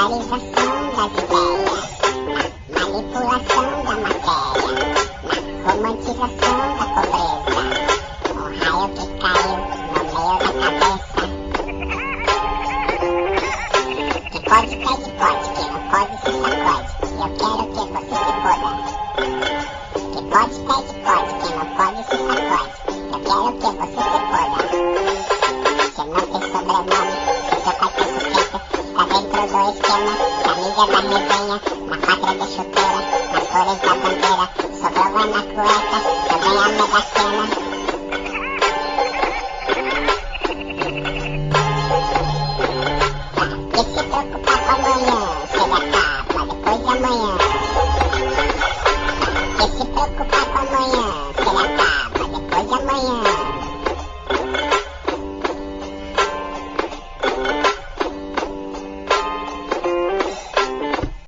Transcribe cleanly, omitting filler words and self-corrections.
polarização das ideias, na manipulação da matéria, na romantização da pobreza, um raio que caiu no meio da cabeça. Que pode cair de pode, que não pode se sacode, eu quero que você se foda. Que pode cair de pode, que não pode se sacode, eu quero que você se foda. Você não tem sobrenome, se seu pai tem sustento, tá dentro do esquema, na mídia da resenha, na pátria da chuteira, nas cores da bandeira, sobrou vai na cueca, também a mega cena.